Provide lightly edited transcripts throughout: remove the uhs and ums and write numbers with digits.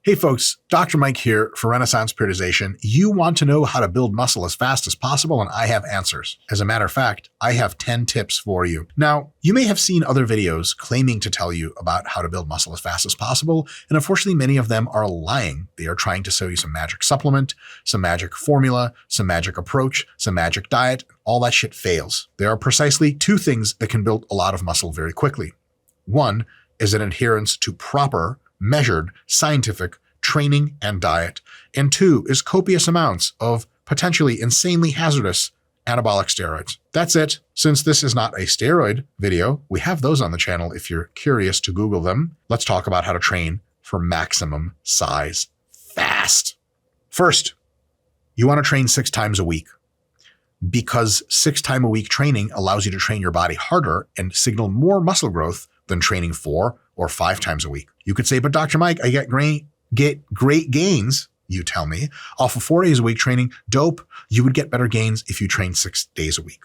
Hey folks, Dr. Mike here for Renaissance Periodization. You want to know how to build muscle as fast as possible, and I have answers. As a matter of fact, I have 10 tips for you. Now, you may have seen other videos claiming to tell you about how to build muscle as fast as possible, and unfortunately many of them are lying. They are trying to sell you some magic supplement, some magic formula, some magic approach, some magic diet. All that shit fails. There are precisely two things that can build a lot of muscle very quickly. One is an adherence to proper, measured, scientific training and diet. And two is copious amounts of potentially insanely hazardous anabolic steroids. That's it. Since this is not a steroid video, we have those on the channel if you're curious to Google them. Let's talk about how to train for maximum size fast. First, you want to train 6 times a week, because 6 times a week training allows you to train your body harder and signal more muscle growth than training 4 or 5 times a week. You could say, but Dr. Mike, I get great gains, you tell me, off of 4 days a week training. Dope. You would get better gains if you train 6 days a week.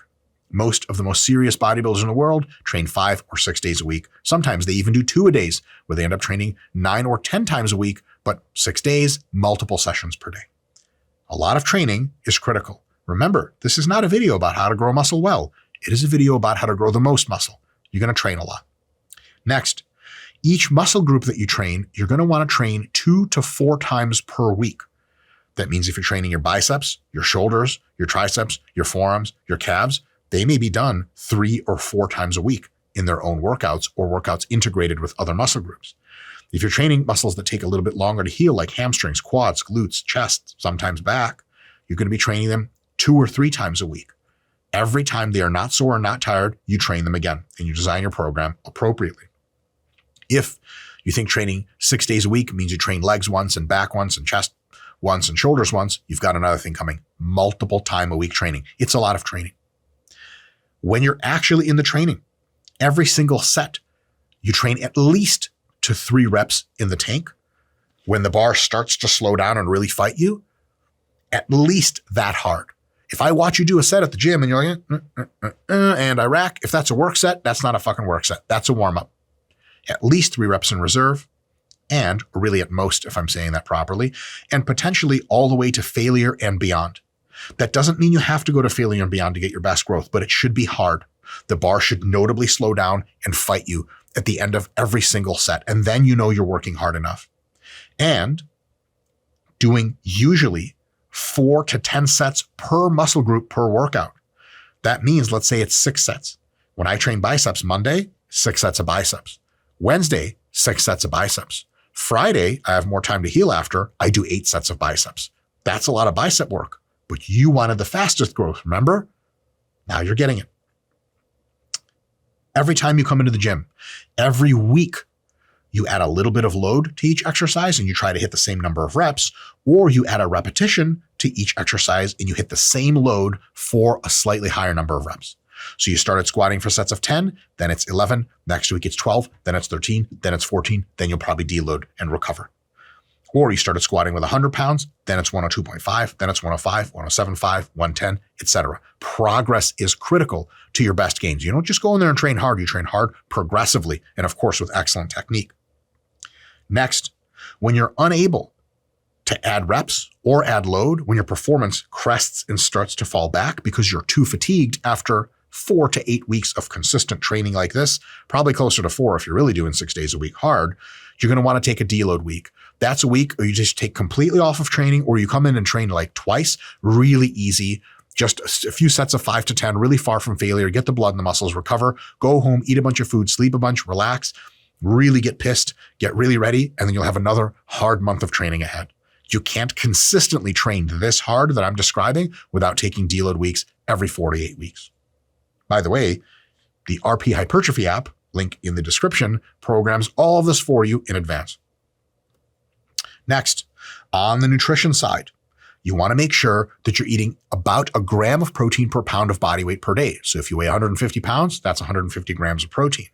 Most of the most serious bodybuilders in the world train 5 or 6 days a week. Sometimes they even do 2 a days, where they end up training 9 or 10 times a week, but 6 days, multiple sessions per day. A lot of training is critical. Remember, this is not a video about how to grow muscle well. It is a video about how to grow the most muscle. You're going to train a lot. Next, each muscle group that you train, you're going to want to train 2 to 4 times per week. That means if you're training your biceps, your shoulders, your triceps, your forearms, your calves, they may be done 3 or 4 times a week in their own workouts or workouts integrated with other muscle groups. If you're training muscles that take a little bit longer to heal, like hamstrings, quads, glutes, chest, sometimes back, you're going to be training them 2 or 3 times a week. Every time they are not sore and not tired, you train them again, and you design your program appropriately. If you think training 6 days a week means you train legs once and back once and chest once and shoulders once, you've got another thing coming: multiple time a week training. It's a lot of training. When you're actually in the training, every single set, you train at least to 3 reps in the tank. When the bar starts to slow down and really fight you, at least that hard. If I watch you do a set at the gym and you're like, and I rack, if that's a work set, that's not a fucking work set. That's a warm up. At least 3 reps in reserve, and really at most, if I'm saying that properly, and potentially all the way to failure and beyond. That doesn't mean you have to go to failure and beyond to get your best growth, but it should be hard. The bar should notably slow down and fight you at the end of every single set, and then you know you're working hard enough. And doing usually 4 to 10 sets per muscle group per workout. That means, let's say it's 6 sets. When I train biceps Monday, 6 sets of biceps. Wednesday, 6 sets of biceps. Friday, I have more time to heal after, I do 8 sets of biceps. That's a lot of bicep work, but you wanted the fastest growth, remember? Now you're getting it. Every time you come into the gym, every week, you add a little bit of load to each exercise and you try to hit the same number of reps, or you add a repetition to each exercise and you hit the same load for a slightly higher number of reps. So you started squatting for sets of 10, then it's 11, next week it's 12, then it's 13, then it's 14, then you'll probably deload and recover. Or you started squatting with 100 pounds, then it's 102.5, then it's 105, 107.5, 110, etc. Progress is critical to your best gains. You don't just go in there and train hard, you train hard progressively, and of course with excellent technique. Next, when you're unable to add reps or add load, when your performance crests and starts to fall back because you're too fatigued after 4 to 8 weeks of consistent training like this, probably closer to 4 if you're really doing 6 days a week hard, you're going to want to take a deload week. That's a week or you just take completely off of training, or you come in and train like twice, really easy, just a few sets of 5 to 10, really far from failure, get the blood in the muscles, recover, go home, eat a bunch of food, sleep a bunch, relax, really get pissed, get really ready, and then you'll have another hard month of training ahead. You can't consistently train this hard that I'm describing without taking deload weeks every 4 to 8 weeks. By the way, the RP Hypertrophy app, link in the description, programs all of this for you in advance. Next, on the nutrition side, you want to make sure that you're eating about 1 gram of protein per pound of body weight per day. So if you weigh 150 pounds, that's 150 grams of protein.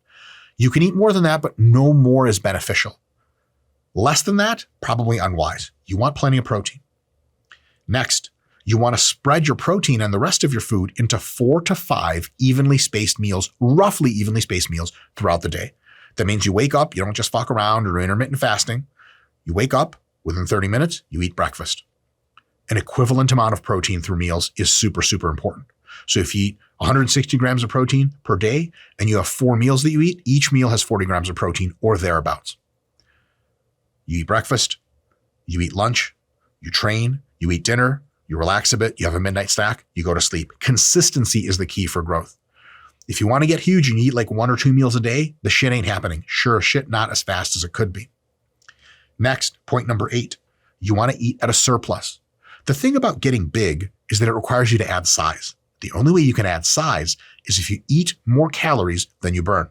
You can eat more than that, but no more is beneficial. Less than that, probably unwise. You want plenty of protein. Next, you want to spread your protein and the rest of your food into 4 to 5 evenly spaced meals, roughly evenly spaced meals throughout the day. That means you wake up, you don't just fuck around or intermittent fasting. You wake up Within 30 minutes, you eat breakfast. An equivalent amount of protein through meals is super, super important. So if you eat 160 grams of protein per day and you have 4 meals that you eat, each meal has 40 grams of protein or thereabouts. You eat breakfast, you eat lunch, you train, you eat dinner, you relax a bit, you have a midnight snack, you go to sleep. Consistency is the key for growth. If you want to get huge and you eat like 1 or 2 meals a day, the shit ain't happening. Sure as shit, not as fast as it could be. Next, point number 8, you want to eat at a surplus. The thing about getting big is that it requires you to add size. The only way you can add size is if you eat more calories than you burn.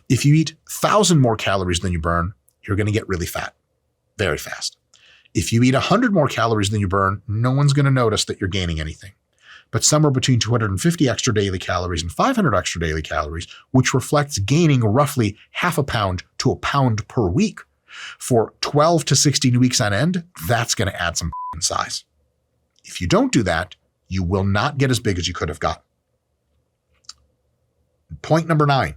If you eat 1,000 more calories than you burn, you're going to get really fat very fast. If you eat 100 more calories than you burn, no one's going to notice that you're gaining anything. But somewhere between 250 extra daily calories and 500 extra daily calories, which reflects gaining roughly half a pound to a pound per week for 12 to 16 weeks on end, that's going to add some size. If you don't do that, you will not get as big as you could have got. Point number 9,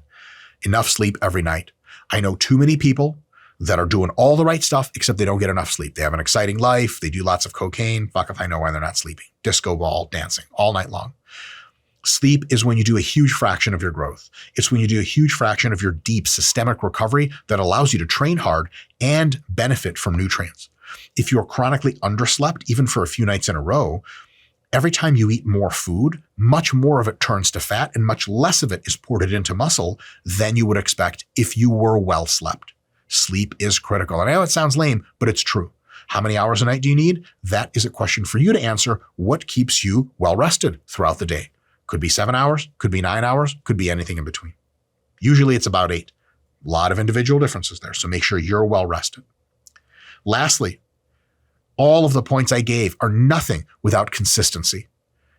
enough sleep every night. I know too many people that are doing all the right stuff, except they don't get enough sleep. They have an exciting life. They do lots of cocaine. Fuck if I know why they're not sleeping. Disco ball, dancing all night long. Sleep is when you do a huge fraction of your growth. It's when you do a huge fraction of your deep systemic recovery that allows you to train hard and benefit from nutrients. If you're chronically underslept, even for a few nights in a row, every time you eat more food, much more of it turns to fat and much less of it is ported into muscle than you would expect if you were well slept. Sleep is critical. And I know it sounds lame, but it's true. How many hours a night do you need? That is a question for you to answer. What keeps you well rested throughout the day? Could be 7 hours, could be 9 hours, could be anything in between. Usually it's about 8. A lot of individual differences there, so make sure you're well rested. Lastly, all of the points I gave are nothing without consistency.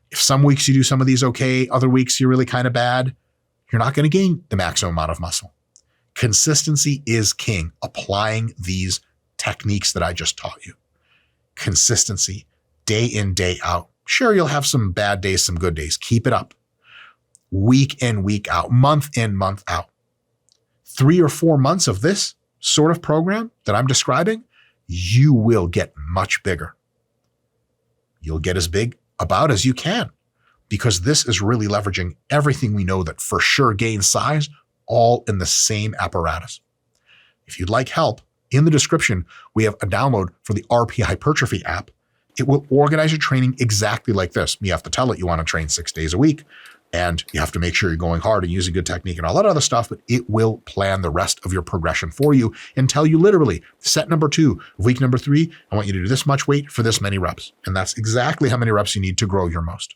If some weeks you do some of these okay, other weeks you're really kind of bad, you're not going to gain the maximum amount of muscle. Consistency is king. Applying these techniques that I just taught you. Consistency, day in, day out. Sure, you'll have some bad days, some good days. Keep it up. Week in, week out, month in, month out. 3 or 4 months of this sort of program that I'm describing, you will get much bigger. You'll get as big about as you can, because this is really leveraging everything we know that for sure gains size, all in the same apparatus. If you'd like help, in the description, we have a download for the RP Hypertrophy app. It will organize your training exactly like this. You have to tell it you want to train 6 days a week, and you have to make sure you're going hard and using good technique and all that other stuff, but it will plan the rest of your progression for you and tell you literally, set number 2, week number 3, I want you to do this much weight for this many reps. And that's exactly how many reps you need to grow your most.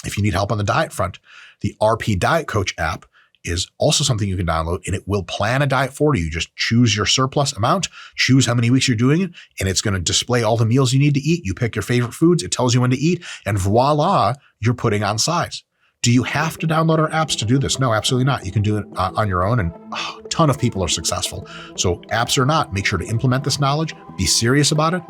If you need help on the diet front, the RP Diet Coach app is also something you can download, and it will plan a diet for you. Just choose your surplus amount, choose how many weeks you're doing it, and it's going to display all the meals you need to eat. You pick your favorite foods, it tells you when to eat, and voila, you're putting on size. Do you have to download our apps to do this? No, absolutely not. You can do it on your own, and a ton of people are successful. So apps or not, make sure to implement this knowledge, be serious about it,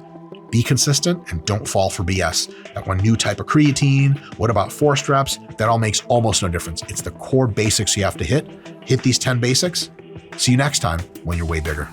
be consistent, and don't fall for BS. That one new type of creatine, what about forced reps? That all makes almost no difference. It's the core basics you have to hit. Hit these 10 basics. See you next time when you're way bigger.